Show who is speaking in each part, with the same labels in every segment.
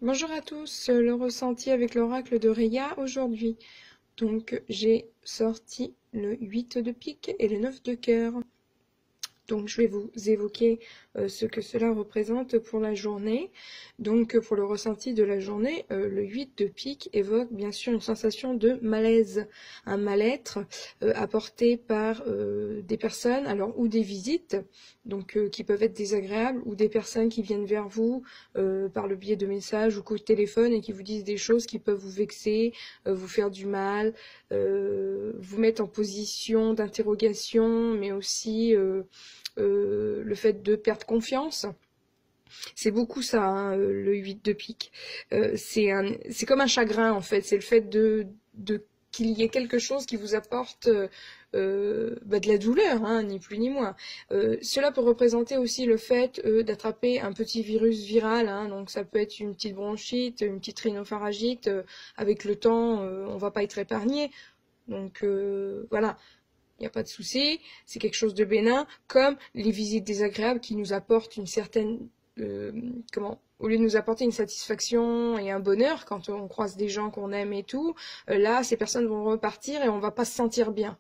Speaker 1: Bonjour à tous, le ressenti avec l'oracle de Réa aujourd'hui. Donc j'ai sorti le 8 de pique et le 9 de cœur. Donc je vais vous évoquer ce que cela représente pour la journée. Donc pour le ressenti de la journée, le 8 de pique évoque bien sûr une sensation de malaise, un mal-être apporté par des personnes, alors ou des visites, donc qui peuvent être désagréables, ou des personnes qui viennent vers vous par le biais de messages ou coups de téléphone et qui vous disent des choses qui peuvent vous vexer, vous faire du mal, vous mettre en position d'interrogation, mais aussi le fait de perdre confiance. C'est beaucoup ça, hein, le 8 de pique. C'est comme un chagrin en fait, c'est le fait de qu'il y ait quelque chose qui vous apporte de la douleur, hein, ni plus ni moins. Cela peut représenter aussi le fait d'attraper un petit virus viral, hein, donc ça peut être une petite bronchite, une petite rhinopharyngite. Avec le temps, on va pas être épargné. Donc voilà, il n'y a pas de souci, c'est quelque chose de bénin, comme les visites désagréables qui nous apportent une certaine, au lieu de nous apporter une satisfaction et un bonheur quand on croise des gens qu'on aime et tout, là, ces personnes vont repartir et on va pas se sentir bien.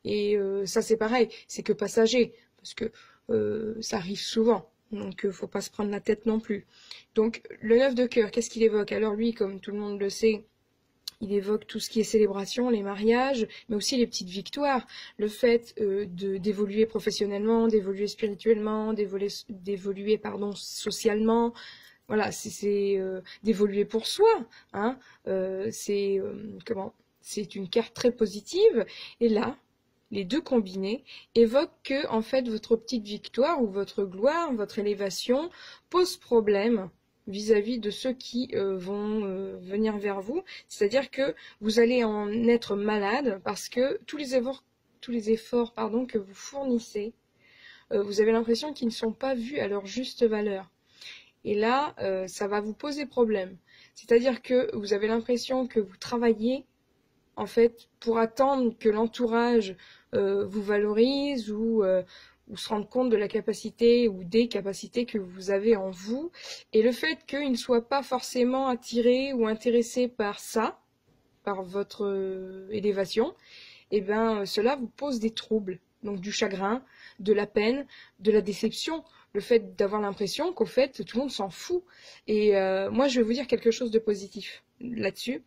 Speaker 1: Et ça, c'est pareil, c'est que passager, parce que ça arrive souvent. Donc, faut pas se prendre la tête non plus. Donc, le 9 de cœur, qu'est-ce qu'il évoque? Alors lui, comme tout le monde le sait, il évoque tout ce qui est célébration, les mariages, mais aussi les petites victoires. Le fait d'évoluer professionnellement, d'évoluer spirituellement, d'évoluer socialement. Voilà, c'est d'évoluer pour soi. Hein. C'est une carte très positive. Et là, les deux combinés évoquent que en fait votre petite victoire ou votre gloire, votre élévation pose problème vis-à-vis de ceux qui vont venir vers vous, c'est-à-dire que vous allez en être malade parce que tous les efforts que vous fournissez, vous avez l'impression qu'ils ne sont pas vus à leur juste valeur. Et là, ça va vous poser problème. C'est-à-dire que vous avez l'impression que vous travaillez en fait pour attendre que l'entourage vous valorise ou se rendre compte de la capacité ou des capacités que vous avez en vous, et le fait qu'ils ne soient pas forcément attirés ou intéressés par ça, par votre élévation, et bien cela vous pose des troubles, donc du chagrin, de la peine, de la déception, le fait d'avoir l'impression qu'au fait tout le monde s'en fout. Et moi je vais vous dire quelque chose de positif là-dessus,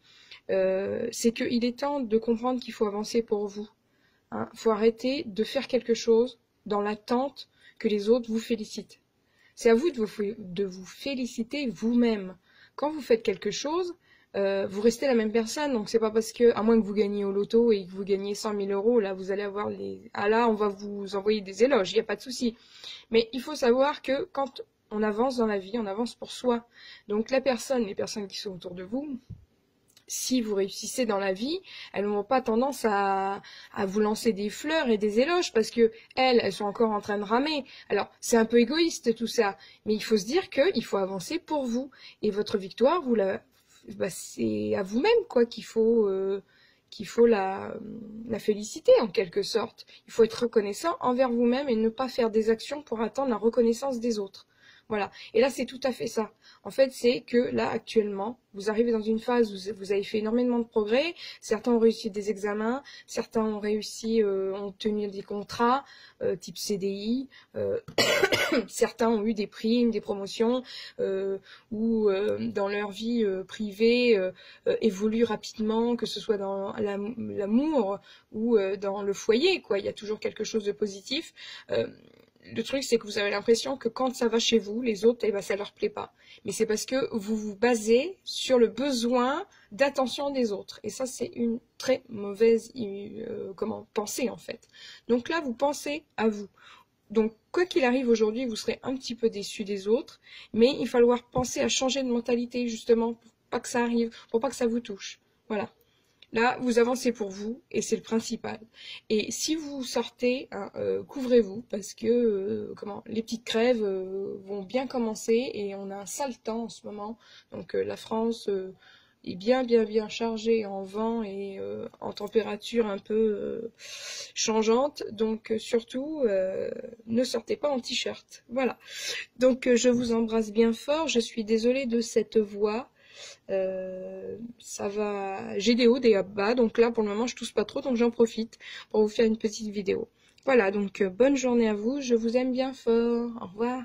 Speaker 1: c'est qu'il est temps de comprendre qu'il faut avancer pour vous. Hein. Faut arrêter de faire quelque chose dans l'attente que les autres vous félicitent. C'est à vous de vous féliciter vous-même. Quand vous faites quelque chose, vous restez la même personne. Donc c'est pas parce que, à moins que vous gagniez au loto et que vous gagnez 100 000 euros, là vous allez avoir là on va vous envoyer des éloges, il n'y a pas de souci. Mais il faut savoir que quand on avance dans la vie, on avance pour soi. Donc les personnes qui sont autour de vous, si vous réussissez dans la vie, elles n'ont pas tendance à vous lancer des fleurs et des éloges parce que elles sont encore en train de ramer. Alors, c'est un peu égoïste tout ça, mais il faut se dire qu'il faut avancer pour vous. Et votre victoire, c'est à vous-même quoi qu'il faut la féliciter en quelque sorte. Il faut être reconnaissant envers vous-même et ne pas faire des actions pour attendre la reconnaissance des autres. Voilà. Et là, c'est tout à fait ça. En fait, c'est que là, actuellement, vous arrivez dans une phase où vous avez fait énormément de progrès. Certains ont réussi des examens, certains ont réussi, ont tenu des contrats, type CDI, certains ont eu des primes, des promotions, ou dans leur vie privée évoluent rapidement, que ce soit dans l'amour ou dans le foyer, quoi. Il y a toujours quelque chose de positif. Le truc, c'est que vous avez l'impression que quand ça va chez vous, les autres, ça leur plaît pas. Mais c'est parce que vous vous basez sur le besoin d'attention des autres. Et ça, c'est une très mauvaise pensée, en fait. Donc là, vous pensez à vous. Donc, quoi qu'il arrive aujourd'hui, vous serez un petit peu déçu des autres. Mais il va falloir penser à changer de mentalité, justement, pour pas que ça arrive, pour pas que ça vous touche. Voilà. Là, vous avancez pour vous et c'est le principal. Et si vous sortez, hein, couvrez-vous parce que les petites crèves vont bien commencer et on a un sale temps en ce moment. Donc la France est bien chargée en vent et en température un peu changeante. Donc surtout, ne sortez pas en t-shirt. Voilà. Donc je vous embrasse bien fort. Je suis désolée de cette voix. Ça va, j'ai des hauts, des bas, donc là pour le moment je tousse pas trop, donc j'en profite pour vous faire une petite vidéo. Voilà, donc bonne journée à vous, je vous aime bien fort, au revoir.